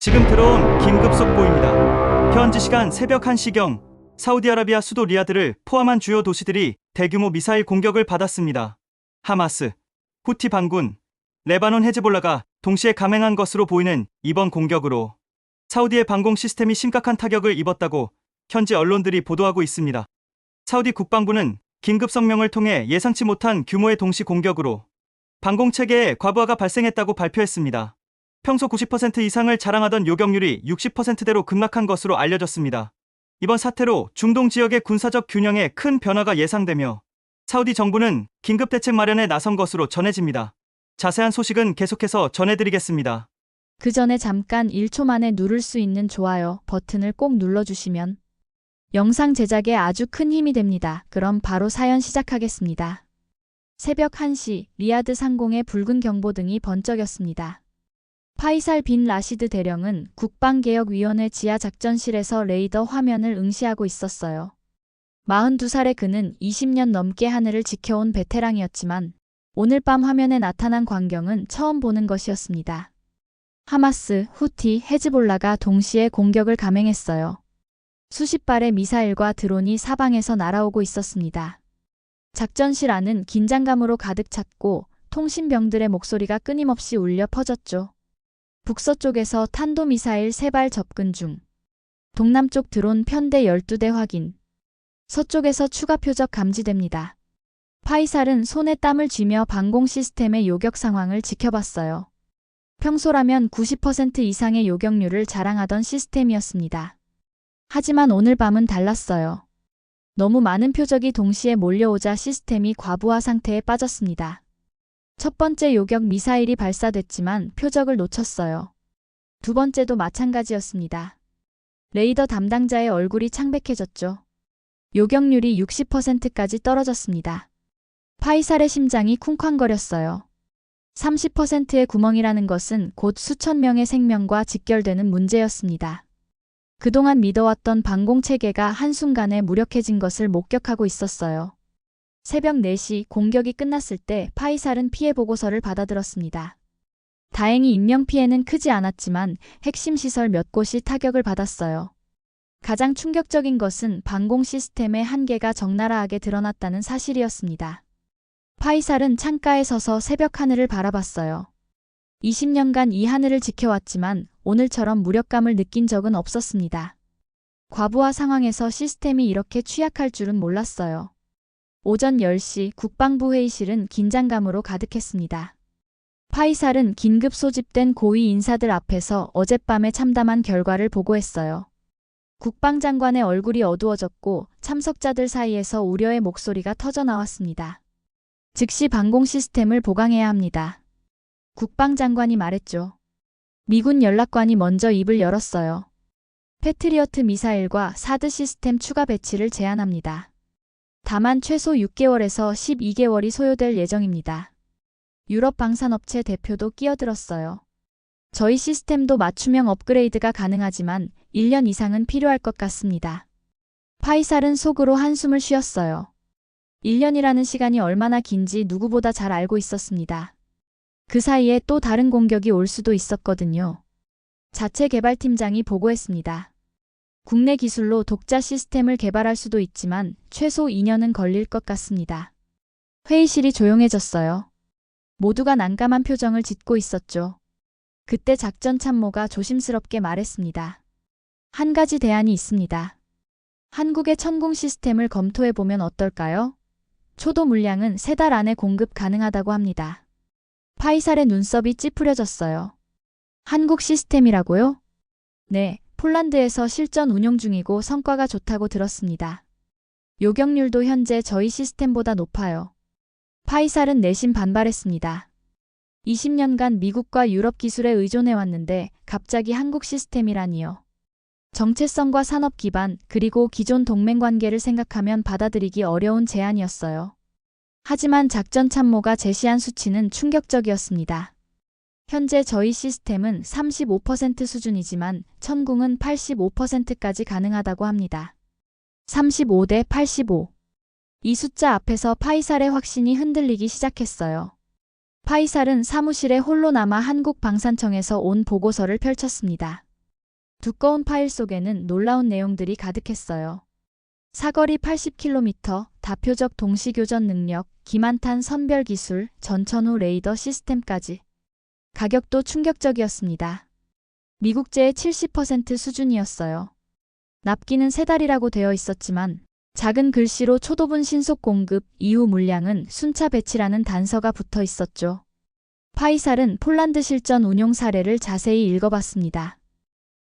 지금 들어온 긴급 속보입니다. 현지 시간 새벽 1시경 사우디아라비아 수도 리야드를 포함한 주요 도시들이 대규모 미사일 공격을 받았습니다. 하마스, 후티 반군, 레바논 헤즈볼라가 동시에 감행한 것으로 보이는 이번 공격으로 사우디의 방공 시스템이 심각한 타격을 입었다고 현지 언론들이 보도하고 있습니다. 사우디 국방부는 긴급 성명을 통해 예상치 못한 규모의 동시 공격으로 방공 체계에 과부하가 발생했다고 발표했습니다. 평소 90% 이상을 자랑하던 요격률이 60%대로 급락한 것으로 알려졌습니다. 이번 사태로 중동 지역의 군사적 균형에 큰 변화가 예상되며 사우디 정부는 긴급 대책 마련에 나선 것으로 전해집니다. 자세한 소식은 계속해서 전해드리겠습니다. 그 전에 잠깐 1초 만에 누를 수 있는 좋아요 버튼을 꼭 눌러주시면 영상 제작에 아주 큰 힘이 됩니다. 그럼 바로 사연 시작하겠습니다. 새벽 1시 리야드 상공에 붉은 경보등이 번쩍였습니다. 파이살 빈 라시드 대령은 국방개혁위원회 지하작전실에서 레이더 화면을 응시하고 있었어요. 42살의 그는 20년 넘게 하늘을 지켜온 베테랑이었지만 오늘 밤 화면에 나타난 광경은 처음 보는 것이었습니다. 하마스, 후티, 헤즈볼라가 동시에 공격을 감행했어요. 수십 발의 미사일과 드론이 사방에서 날아오고 있었습니다. 작전실 안은 긴장감으로 가득 찼고 통신병들의 목소리가 끊임없이 울려 퍼졌죠. 북서쪽에서 탄도미사일 3발 접근 중. 동남쪽 드론 편대 12대 확인. 서쪽에서 추가 표적 감지됩니다. 파이살은 손에 땀을 쥐며 방공 시스템의 요격 상황을 지켜봤어요. 평소라면 90% 이상의 요격률을 자랑하던 시스템이었습니다. 하지만 오늘 밤은 달랐어요. 너무 많은 표적이 동시에 몰려오자 시스템이 과부하 상태에 빠졌습니다. 첫 번째 요격 미사일이 발사됐지만 표적을 놓쳤어요. 두 번째도 마찬가지였습니다. 레이더 담당자의 얼굴이 창백해졌죠. 요격률이 60%까지 떨어졌습니다. 파이살의 심장이 쿵쾅거렸어요. 30%의 구멍이라는 것은 곧 수천 명의 생명과 직결되는 문제였습니다. 그동안 믿어왔던 방공체계가 한순간에 무력해진 것을 목격하고 있었어요. 새벽 4시 공격이 끝났을 때 파이살은 피해 보고서를 받아들었습니다. 다행히 인명피해는 크지 않았지만 핵심 시설 몇 곳이 타격을 받았어요. 가장 충격적인 것은 방공 시스템의 한계가 적나라하게 드러났다는 사실이었습니다. 파이살은 창가에 서서 새벽 하늘을 바라봤어요. 20년간 이 하늘을 지켜왔지만 오늘처럼 무력감을 느낀 적은 없었습니다. 과부하 상황에서 시스템이 이렇게 취약할 줄은 몰랐어요. 오전 10시 국방부 회의실은 긴장감으로 가득했습니다. 파이살은 긴급 소집된 고위 인사들 앞에서 어젯밤에 참담한 결과를 보고했어요. 국방장관의 얼굴이 어두워졌고 참석자들 사이에서 우려의 목소리가 터져나왔습니다. 즉시 방공 시스템을 보강해야 합니다. 국방장관이 말했죠. 미군 연락관이 먼저 입을 열었어요. 패트리어트 미사일과 사드 시스템 추가 배치를 제안합니다. 다만 최소 6개월에서 12개월이 소요될 예정입니다. 유럽 방산업체 대표도 끼어들었어요. 저희 시스템도 맞춤형 업그레이드가 가능하지만 1년 이상은 필요할 것 같습니다. 파이살은 속으로 한숨을 쉬었어요. 1년이라는 시간이 얼마나 긴지 누구보다 잘 알고 있었습니다. 그 사이에 또 다른 공격이 올 수도 있었거든요. 자체 개발팀장이 보고했습니다. 국내 기술로 독자 시스템을 개발할 수도 있지만 최소 2년은 걸릴 것 같습니다. 회의실이 조용해졌어요. 모두가 난감한 표정을 짓고 있었죠. 그때 작전 참모가 조심스럽게 말했습니다. 한 가지 대안이 있습니다. 한국의 천궁 시스템을 검토해보면 어떨까요? 초도 물량은 3달 안에 공급 가능하다고 합니다. 파이살의 눈썹이 찌푸려졌어요. 한국 시스템이라고요? 네, 폴란드에서 실전 운용 중이고 성과가 좋다고 들었습니다. 요격률도 현재 저희 시스템보다 높아요. 파이살은 내심 반발했습니다. 20년간 미국과 유럽 기술에 의존해왔는데 갑자기 한국 시스템이라니요. 정체성과 산업 기반 그리고 기존 동맹 관계를 생각하면 받아들이기 어려운 제안이었어요. 하지만 작전 참모가 제시한 수치는 충격적이었습니다. 현재 저희 시스템은 35% 수준이지만 천궁은 85%까지 가능하다고 합니다. 35대 85. 이 숫자 앞에서 파이살의 확신이 흔들리기 시작했어요. 파이살은 사무실에 홀로 남아 한국 방산청에서 온 보고서를 펼쳤습니다. 두꺼운 파일 속에는 놀라운 내용들이 가득했어요. 사거리 80km, 다표적 동시교전 능력, 기만탄 선별 기술, 전천후 레이더 시스템까지. 가격도 충격적이었습니다. 미국제의 70% 수준이었어요. 납기는 3달이라고 되어 있었지만 작은 글씨로 초도분 신속 공급, 이후 물량은 순차 배치라는 단서가 붙어 있었죠. 파이살은 폴란드 실전 운용 사례를 자세히 읽어봤습니다.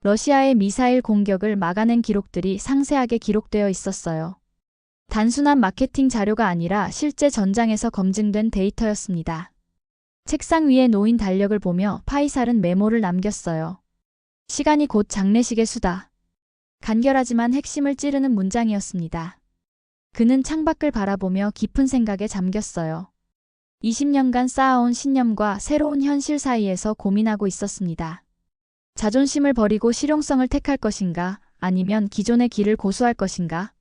러시아의 미사일 공격을 막아낸 기록들이 상세하게 기록되어 있었어요. 단순한 마케팅 자료가 아니라 실제 전장에서 검증된 데이터였습니다. 책상 위에 놓인 달력을 보며 파이살은 메모를 남겼어요. 시간이 곧 장례식의 수다. 간결하지만 핵심을 찌르는 문장이었습니다. 그는 창밖을 바라보며 깊은 생각에 잠겼어요. 20년간 쌓아온 신념과 새로운 현실 사이에서 고민하고 있었습니다. 자존심을 버리고 실용성을 택할 것인가, 아니면 기존의 길을 고수할 것인가?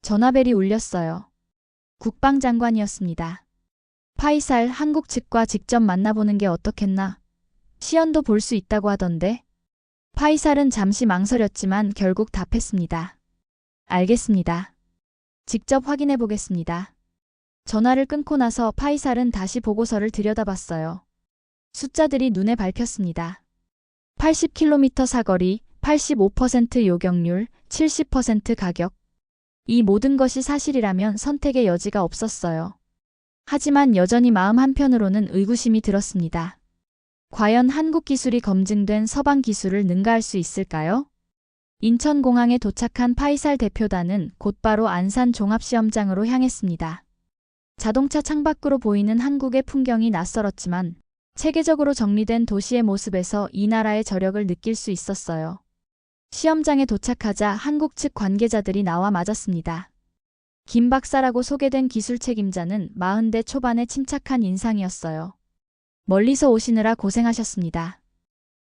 전화벨이 울렸어요. 국방장관이었습니다. 파이살 한국 측과 직접 만나보는 게 어떻겠나? 시연도 볼 수 있다고 하던데? 파이살은 잠시 망설였지만 결국 답했습니다. 알겠습니다. 직접 확인해 보겠습니다. 전화를 끊고 나서 파이살은 다시 보고서를 들여다봤어요. 숫자들이 눈에 밟혔습니다. 80km 사거리, 85% 요격률, 70% 가격. 이 모든 것이 사실이라면 선택의 여지가 없었어요. 하지만 여전히 마음 한편으로는 의구심이 들었습니다. 과연 한국 기술이 검증된 서방 기술을 능가할 수 있을까요? 인천공항에 도착한 파이살 대표단은 곧바로 안산 종합시험장으로 향했습니다. 자동차 창밖으로 보이는 한국의 풍경이 낯설었지만 체계적으로 정리된 도시의 모습에서 이 나라의 저력을 느낄 수 있었어요. 시험장에 도착하자 한국 측 관계자들이 나와 맞았습니다. 김 박사라고 소개된 기술 책임자는 40대 초반의 침착한 인상이었어요. 멀리서 오시느라 고생하셨습니다.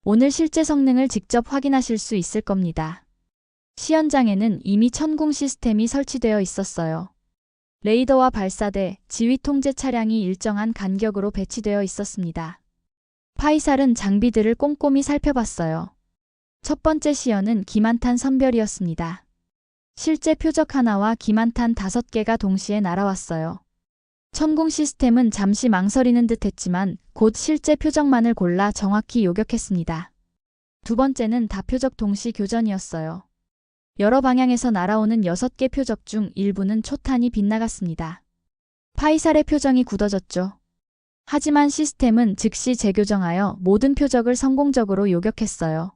오늘 실제 성능을 직접 확인하실 수 있을 겁니다. 시연장에는 이미 천궁 시스템이 설치되어 있었어요. 레이더와 발사대, 지휘 통제 차량이 일정한 간격으로 배치되어 있었습니다. 파이살은 장비들을 꼼꼼히 살펴봤어요. 첫 번째 시연은 기만탄 선별이었습니다. 실제 표적 하나와 기만탄 5개가 동시에 날아왔어요. 천궁 시스템은 잠시 망설이는 듯 했지만 곧 실제 표적만을 골라 정확히 요격했습니다. 두 번째는 다표적 동시 교전이었어요. 여러 방향에서 날아오는 6개 표적 중 일부는 초탄이 빗나갔습니다. 파이살의 표정이 굳어졌죠. 하지만 시스템은 즉시 재교정하여 모든 표적을 성공적으로 요격했어요.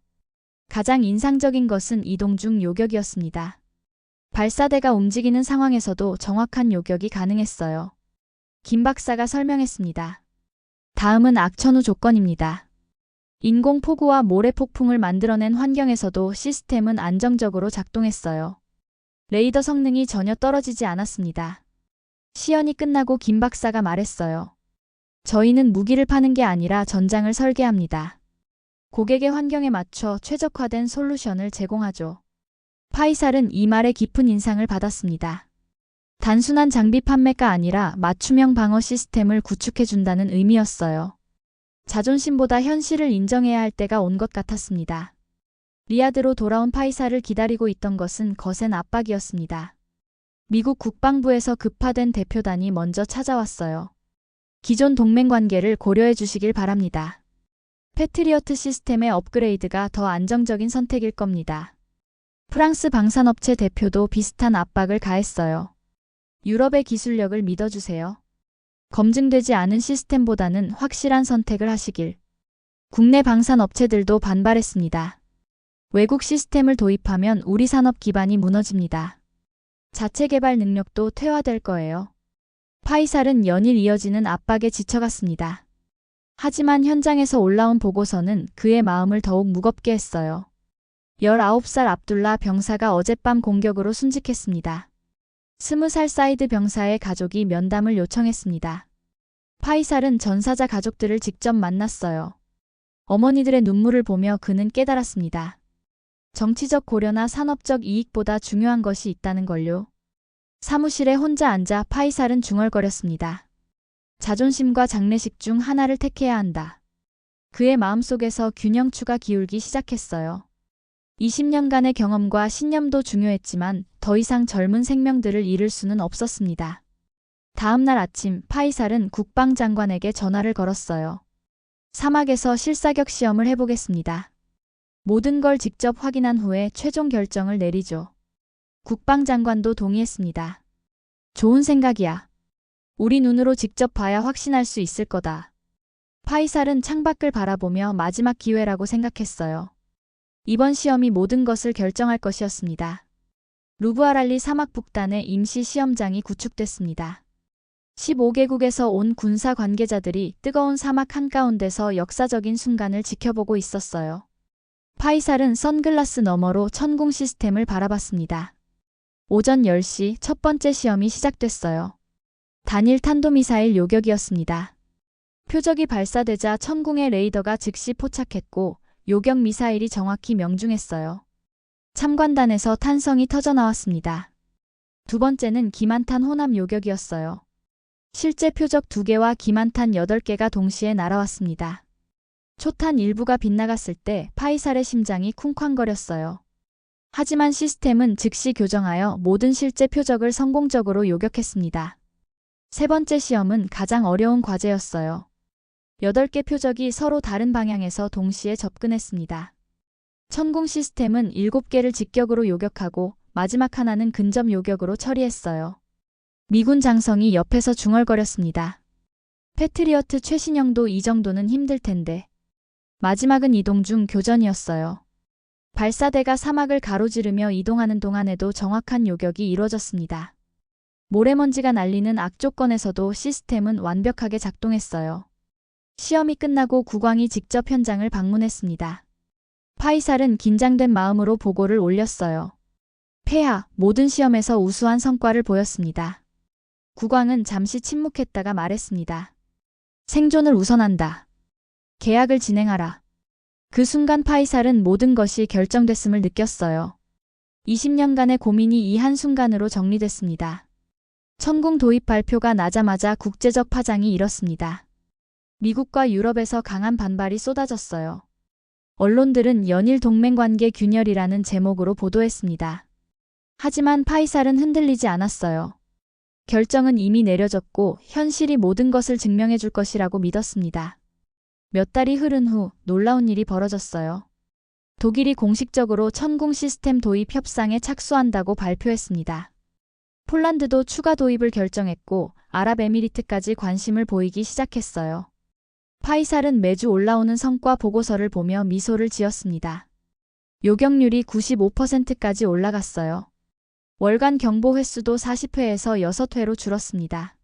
가장 인상적인 것은 이동 중 요격이었습니다. 발사대가 움직이는 상황에서도 정확한 요격이 가능했어요. 김 박사가 설명했습니다. 다음은 악천후 조건입니다. 인공 폭우와 모래 폭풍을 만들어낸 환경에서도 시스템은 안정적으로 작동했어요. 레이더 성능이 전혀 떨어지지 않았습니다. 시연이 끝나고 김 박사가 말했어요. 저희는 무기를 파는 게 아니라 전장을 설계합니다. 고객의 환경에 맞춰 최적화된 솔루션을 제공하죠. 파이살은 이 말에 깊은 인상을 받았습니다. 단순한 장비 판매가 아니라 맞춤형 방어 시스템을 구축해준다는 의미였어요. 자존심보다 현실을 인정해야 할 때가 온 것 같았습니다. 리야드로 돌아온 파이살을 기다리고 있던 것은 거센 압박이었습니다. 미국 국방부에서 급파된 대표단이 먼저 찾아왔어요. 기존 동맹 관계를 고려해 주시길 바랍니다. 패트리어트 시스템의 업그레이드가 더 안정적인 선택일 겁니다. 프랑스 방산업체 대표도 비슷한 압박을 가했어요. 유럽의 기술력을 믿어주세요. 검증되지 않은 시스템보다는 확실한 선택을 하시길. 국내 방산업체들도 반발했습니다. 외국 시스템을 도입하면 우리 산업 기반이 무너집니다. 자체 개발 능력도 퇴화될 거예요. 파이살은 연일 이어지는 압박에 지쳐갔습니다. 하지만 현장에서 올라온 보고서는 그의 마음을 더욱 무겁게 했어요. 19살 압둘라 병사가 어젯밤 공격으로 순직했습니다. 20살 사이드 병사의 가족이 면담을 요청했습니다. 파이살은 전사자 가족들을 직접 만났어요. 어머니들의 눈물을 보며 그는 깨달았습니다. 정치적 고려나 산업적 이익보다 중요한 것이 있다는 걸요. 사무실에 혼자 앉아 파이살은 중얼거렸습니다. 자존심과 장례식 중 하나를 택해야 한다. 그의 마음속에서 균형추가 기울기 시작했어요. 20년간의 경험과 신념도 중요했지만 더 이상 젊은 생명들을 잃을 수는 없었습니다. 다음 날 아침 파이살은 국방장관에게 전화를 걸었어요. 사막에서 실사격 시험을 해보겠습니다. 모든 걸 직접 확인한 후에 최종 결정을 내리죠. 국방장관도 동의했습니다. 좋은 생각이야. 우리 눈으로 직접 봐야 확신할 수 있을 거다. 파이살은 창밖을 바라보며 마지막 기회라고 생각했어요. 이번 시험이 모든 것을 결정할 것이었습니다. 루브아랄리 사막 북단의 임시 시험장이 구축됐습니다. 15개국에서 온 군사 관계자들이 뜨거운 사막 한가운데서 역사적인 순간을 지켜보고 있었어요. 파이살은 선글라스 너머로 천궁 시스템을 바라봤습니다. 오전 10시 첫 번째 시험이 시작됐어요. 단일 탄도미사일 요격이었습니다. 표적이 발사되자 천궁의 레이더가 즉시 포착했고 요격 미사일이 정확히 명중했어요. 참관단에서 탄성이 터져나왔습니다. 두 번째는 기만탄 호남 요격이었어요. 실제 표적 2개와 기만탄 8개가 동시에 날아왔습니다. 초탄 일부가 빗나갔을 때 파이살의 심장이 쿵쾅거렸어요. 하지만 시스템은 즉시 교정하여 모든 실제 표적을 성공적으로 요격했습니다. 세 번째 시험은 가장 어려운 과제였어요. 8개 표적이 서로 다른 방향에서 동시에 접근했습니다. 천궁 시스템은 7개를 직격으로 요격하고 마지막 하나는 근접 요격으로 처리했어요. 미군 장성이 옆에서 중얼거렸습니다. 패트리어트 최신형도 이 정도는 힘들 텐데. 마지막은 이동 중 교전이었어요. 발사대가 사막을 가로지르며 이동하는 동안에도 정확한 요격이 이루어졌습니다. 모래먼지가 날리는 악조건에서도 시스템은 완벽하게 작동했어요. 시험이 끝나고 국왕이 직접 현장을 방문했습니다. 파이살은 긴장된 마음으로 보고를 올렸어요. 폐하, 모든 시험에서 우수한 성과를 보였습니다. 국왕은 잠시 침묵했다가 말했습니다. 생존을 우선한다. 계약을 진행하라. 그 순간 파이살은 모든 것이 결정됐음을 느꼈어요. 20년간의 고민이 이 한순간으로 정리됐습니다. 천궁 도입 발표가 나자마자 국제적 파장이 일었습니다. 미국과 유럽에서 강한 반발이 쏟아졌어요. 언론들은 연일 동맹관계 균열이라는 제목으로 보도했습니다. 하지만 파이살은 흔들리지 않았어요. 결정은 이미 내려졌고 현실이 모든 것을 증명해 줄 것이라고 믿었습니다. 몇 달이 흐른 후 놀라운 일이 벌어졌어요. 독일이 공식적으로 천궁 시스템 도입 협상에 착수한다고 발표했습니다. 폴란드도 추가 도입을 결정했고 아랍에미리트까지 관심을 보이기 시작했어요. 파이살은 매주 올라오는 성과 보고서를 보며 미소를 지었습니다. 요격률이 95%까지 올라갔어요. 월간 경보 횟수도 40회에서 6회로 줄었습니다.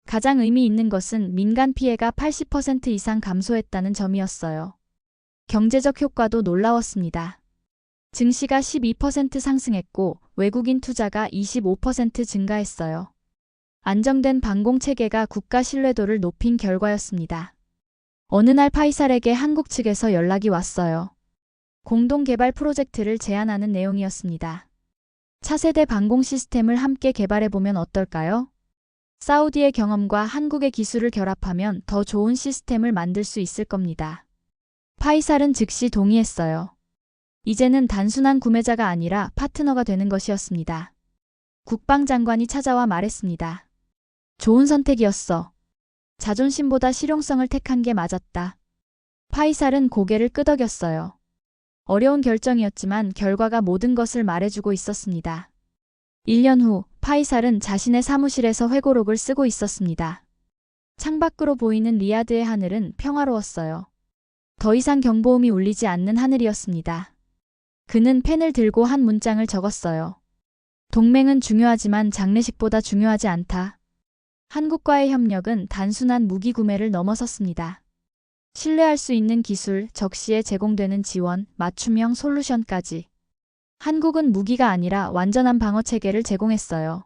가장 의미 있는 것은 민간 피해가 80% 이상 감소했다는 점이었어요. 경제적 효과도 놀라웠습니다. 증시가 12% 상승했고 외국인 투자가 25% 증가했어요. 안정된 방공체계가 국가 신뢰도를 높인 결과였습니다. 어느 날 파이살에게 한국 측에서 연락이 왔어요. 공동개발 프로젝트를 제안하는 내용이었습니다. 차세대 방공 시스템을 함께 개발해보면 어떨까요? 사우디의 경험과 한국의 기술을 결합하면 더 좋은 시스템을 만들 수 있을 겁니다. 파이살은 즉시 동의했어요. 이제는 단순한 구매자가 아니라 파트너가 되는 것이었습니다. 국방장관이 찾아와 말했습니다. 좋은 선택이었어. 자존심보다 실용성을 택한 게 맞았다. 파이살은 고개를 끄덕였어요. 어려운 결정이었지만 결과가 모든 것을 말해주고 있었습니다. 1년 후 파이살은 자신의 사무실에서 회고록을 쓰고 있었습니다. 창밖으로 보이는 리야드의 하늘은 평화로웠어요. 더 이상 경보음이 울리지 않는 하늘이었습니다. 그는 펜을 들고 한 문장을 적었어요. 동맹은 중요하지만 장례식보다 중요하지 않다. 한국과의 협력은 단순한 무기 구매를 넘어섰습니다. 신뢰할 수 있는 기술, 적시에 제공되는 지원, 맞춤형 솔루션까지. 한국은 무기가 아니라 완전한 방어 체계를 제공했어요.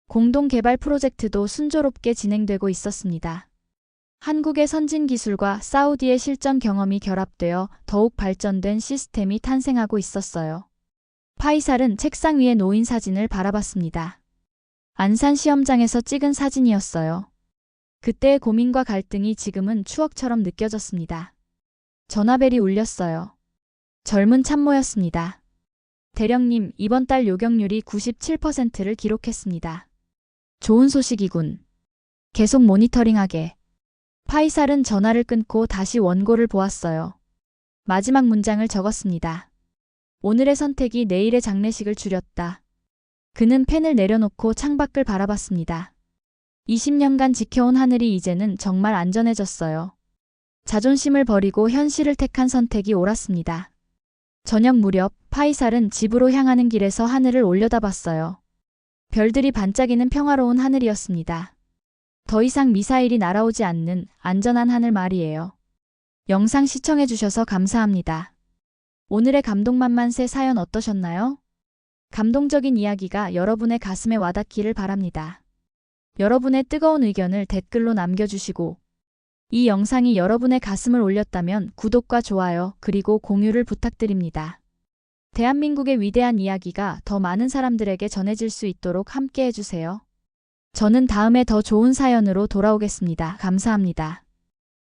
공동 개발 프로젝트도 순조롭게 진행되고 있었습니다. 한국의 선진 기술과 사우디의 실전 경험이 결합되어 더욱 발전된 시스템이 탄생하고 있었어요. 파이살은 책상 위에 놓인 사진을 바라봤습니다. 안산 시험장에서 찍은 사진이었어요. 그때의 고민과 갈등이 지금은 추억처럼 느껴졌습니다. 전화벨이 울렸어요. 젊은 참모였습니다. 대령님, 이번 달 요격률이 97%를 기록했습니다. 좋은 소식이군. 계속 모니터링하게. 파이살은 전화를 끊고 다시 원고를 보았어요. 마지막 문장을 적었습니다. 오늘의 선택이 내일의 장례식을 줄였다. 그는 펜을 내려놓고 창밖을 바라봤습니다. 20년간 지켜온 하늘이 이제는 정말 안전해졌어요. 자존심을 버리고 현실을 택한 선택이 옳았습니다. 저녁 무렵 파이살은 집으로 향하는 길에서 하늘을 올려다봤어요. 별들이 반짝이는 평화로운 하늘이었습니다. 더 이상 미사일이 날아오지 않는 안전한 하늘 말이에요. 영상 시청해주셔서 감사합니다. 오늘의 감동만만세 사연 어떠셨나요? 감동적인 이야기가 여러분의 가슴에 와닿기를 바랍니다. 여러분의 뜨거운 의견을 댓글로 남겨주시고, 이 영상이 여러분의 가슴을 울렸다면 구독과 좋아요 그리고 공유를 부탁드립니다. 대한민국의 위대한 이야기가 더 많은 사람들에게 전해질 수 있도록 함께 해주세요. 저는 다음에 더 좋은 사연으로 돌아오겠습니다. 감사합니다.